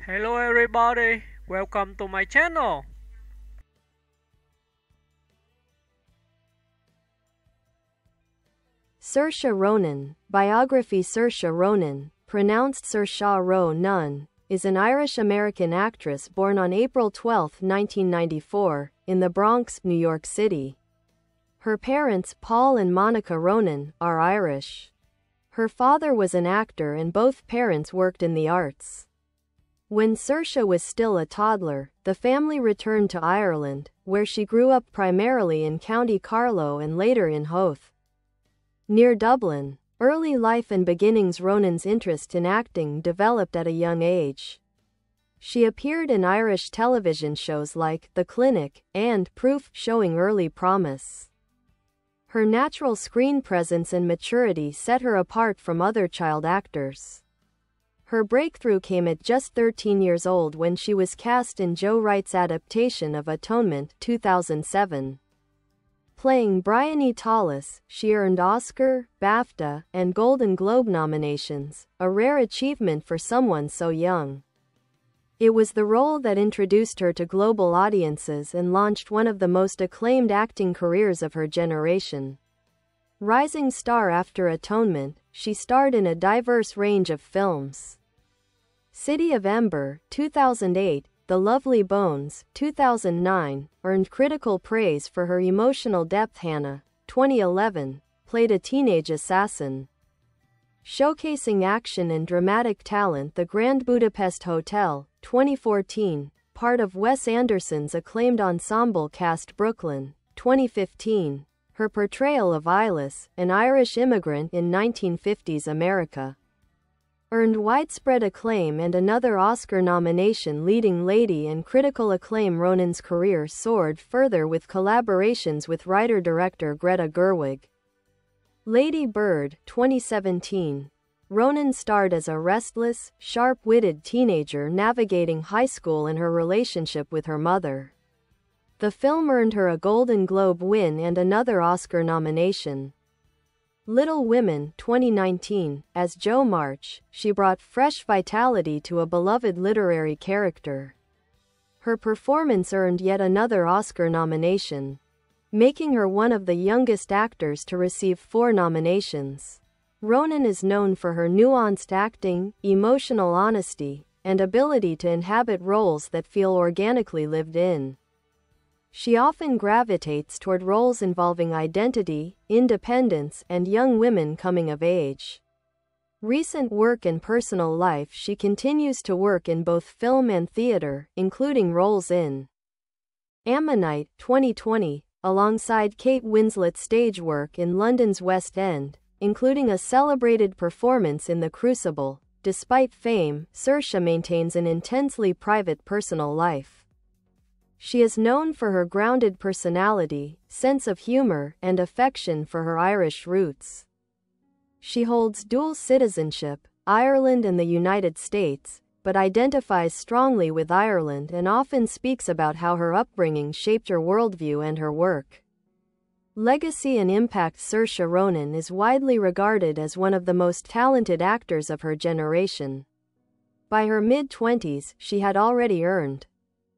Hello everybody, welcome to my channel. Saoirse Ronan, Biography. Saoirse Ronan, pronounced SUR-sha ROH-nän, is an Irish-American actress born on April 12, 1994, in the Bronx, New York City. Her parents, Paul and Monica Ronan, are Irish. Her father was an actor and both parents worked in the arts. When Saoirse was still a toddler, the family returned to Ireland, where she grew up primarily in County Carlow and later in Howth, near Dublin. Early life and beginnings. Ronan's interest in acting developed at a young age. She appeared in Irish television shows like The Clinic and Proof, showing early promise. Her natural screen presence and maturity set her apart from other child actors. Her breakthrough came at just 13 years old when she was cast in Joe Wright's adaptation of Atonement, 2007. Playing Briony Tallis, she earned Oscar, BAFTA, and Golden Globe nominations, a rare achievement for someone so young. It was the role that introduced her to global audiences and launched one of the most acclaimed acting careers of her generation. Rising star after Atonement, she starred in a diverse range of films. City of Ember, 2008, The Lovely Bones, 2009, earned critical praise for her emotional depth. Hannah, 2011, played a teenage assassin. Showcasing action and dramatic talent. The Grand Budapest Hotel, 2014, part of Wes Anderson's acclaimed ensemble cast. Brooklyn, 2015, her portrayal of Eilis, an Irish immigrant in 1950s America, earned widespread acclaim and another Oscar nomination. Leading lady and critical acclaim. Ronan's career soared further with collaborations with writer-director Greta Gerwig. Lady Bird, 2017. Ronan starred as a restless, sharp-witted teenager navigating high school and her relationship with her mother. The film earned her a Golden Globe win and another Oscar nomination. Little Women, 2019, as Jo March, she brought fresh vitality to a beloved literary character. Her performance earned yet another Oscar nomination, making her one of the youngest actors to receive 4 nominations. Ronan is known for her nuanced acting, emotional honesty, and ability to inhabit roles that feel organically lived in. She often gravitates toward roles involving identity, independence, and young women coming of age. Recent work and personal life. She continues to work in both film and theater, including roles in Ammonite, 2020, alongside Kate Winslet's stage work in London's West End, including a celebrated performance in The Crucible. Despite fame, Saoirse maintains an intensely private personal life. She is known for her grounded personality, sense of humor, and affection for her Irish roots. She holds dual citizenship, Ireland and the United States, but identifies strongly with Ireland and often speaks about how her upbringing shaped her worldview and her work. Legacy and impact. Saoirse Ronan is widely regarded as one of the most talented actors of her generation. By her mid-20s, she had already earned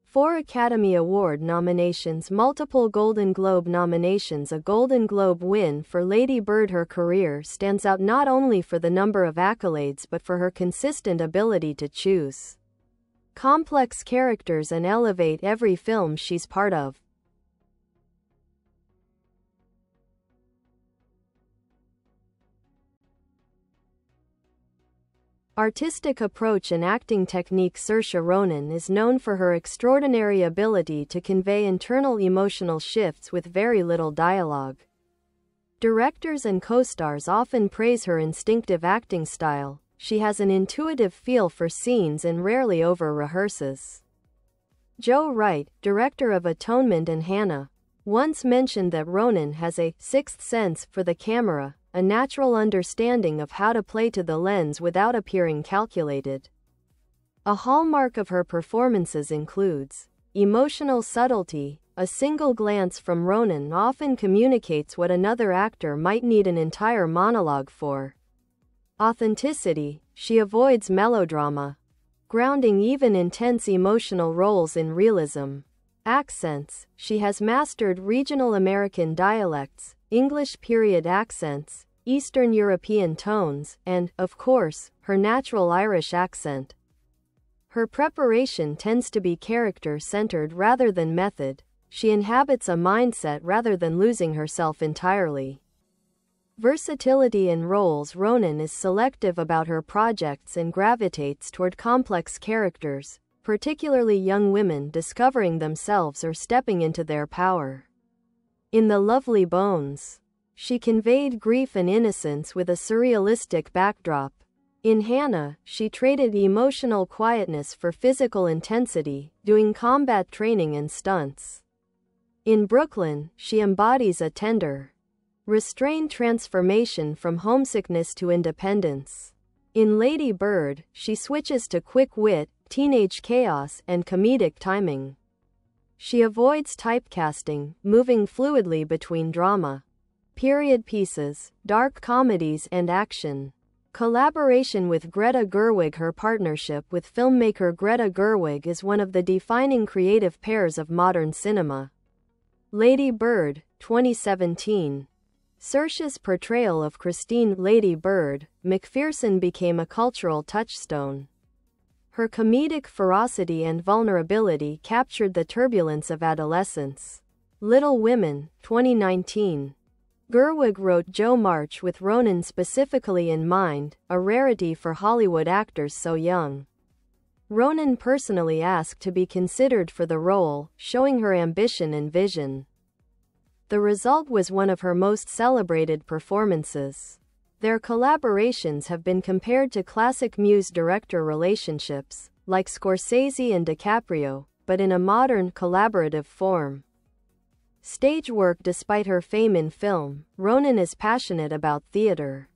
4 Academy Award nominations, multiple Golden Globe nominations, a Golden Globe win for Lady Bird. Her career stands out not only for the number of accolades but for her consistent ability to choose complex characters and elevate every film she's part of. Artistic approach and acting technique. Saoirse Ronan is known for her extraordinary ability to convey internal emotional shifts with very little dialogue. Directors and co-stars often praise her instinctive acting style. She has an intuitive feel for scenes and rarely over-rehearses. Joe Wright, director of Atonement and Hannah, once mentioned that Ronan has a sixth sense for the camera, a natural understanding of how to play to the lens without appearing calculated. A hallmark of her performances includes emotional subtlety. A single glance from Ronan often communicates what another actor might need an entire monologue for. Authenticity. She avoids melodrama, grounding even intense emotional roles in realism. Accents. She has mastered regional American dialects, English period accents, Eastern European tones, and, of course, her natural Irish accent. Her preparation tends to be character-centered rather than method. She inhabits a mindset rather than losing herself entirely. Versatility in roles. Ronan is selective about her projects and gravitates toward complex characters, particularly young women discovering themselves or stepping into their power. In The Lovely Bones, she conveyed grief and innocence with a surrealistic backdrop. In Hannah, she traded emotional quietness for physical intensity, doing combat training and stunts. In Brooklyn, she embodies a tender, restrained transformation from homesickness to independence. In Lady Bird, she switches to quick wit, teenage chaos, and comedic timing. She avoids typecasting, moving fluidly between drama, period pieces, dark comedies, and action. Collaboration with Greta Gerwig. Her partnership with filmmaker Greta Gerwig is one of the defining creative pairs of modern cinema. Lady Bird, 2017. Saoirse's portrayal of Christine Lady Bird McPherson became a cultural touchstone. Her comedic ferocity and vulnerability captured the turbulence of adolescence. Little Women, 2019. Gerwig wrote Jo March with Ronan specifically in mind, a rarity for Hollywood actors so young. Ronan personally asked to be considered for the role, showing her ambition and vision. The result was one of her most celebrated performances. Their collaborations have been compared to classic muse-director relationships, like Scorsese and DiCaprio, but in a modern, collaborative form. Stage work. Despite her fame in film, Ronan is passionate about theater.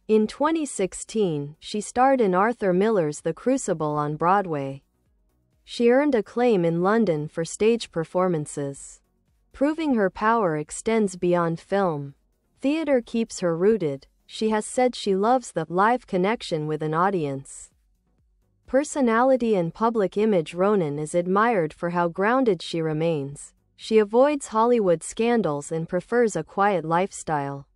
In 2016, she starred in Arthur Miller's The Crucible on Broadway. She earned acclaim in London for stage performances, proving her power extends beyond film. Theater keeps her rooted. She has said she loves the live connection with an audience. Personality and public image. Ronan is admired for how grounded she remains. She avoids Hollywood scandals and prefers a quiet lifestyle.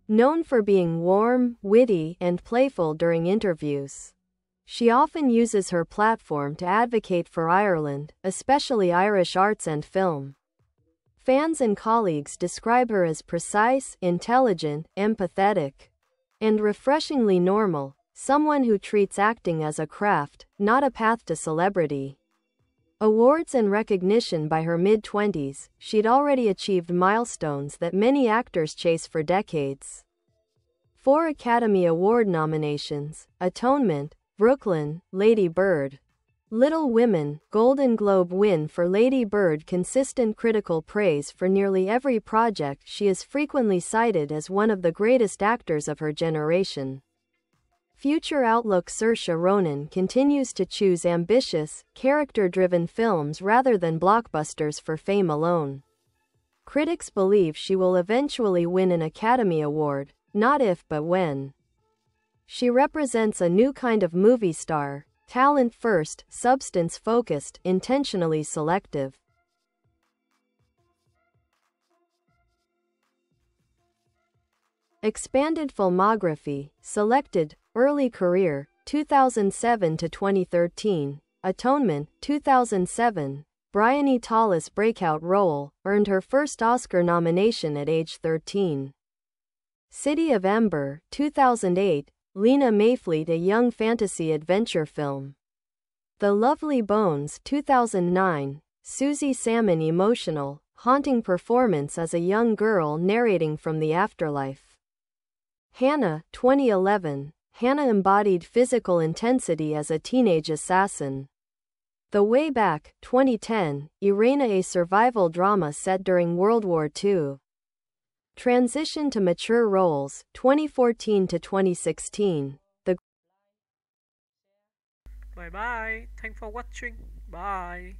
Known for being warm, witty, and playful during interviews, she often uses her platform to advocate for Ireland, especially Irish arts and film. Fans and colleagues describe her as precise, intelligent, empathetic, and refreshingly normal, someone who treats acting as a craft, not a path to celebrity. Awards and recognition. By her mid-20s, she'd already achieved milestones that many actors chase for decades. 4 Academy Award nominations: Atonement, Brooklyn, Lady Bird. Little Women, Golden Globe win for Lady Bird. Consistent critical praise for nearly every project. She is frequently cited as one of the greatest actors of her generation. Future outlook. Saoirse Ronan continues to choose ambitious, character-driven films rather than blockbusters for fame alone. Critics believe she will eventually win an Academy Award, not if but when. She represents a new kind of movie star, talent-first, substance-focused, intentionally selective. Expanded filmography, selected, early career, 2007 to 2013, Atonement, 2007, Briony Tallis breakout role, earned her first Oscar nomination at age 13. City of Ember, 2008, Lena Mayfleet, a young fantasy adventure film. The Lovely Bones, 2009, Susie Salmon, emotional, haunting performance as a young girl narrating from the afterlife. Hannah, 2011, Hannah embodied physical intensity as a teenage assassin. The Way Back, 2010, Irena, a survival drama set during World War II. Transition to mature roles, 2014 to 2016. Bye bye. Thanks for watching. Bye.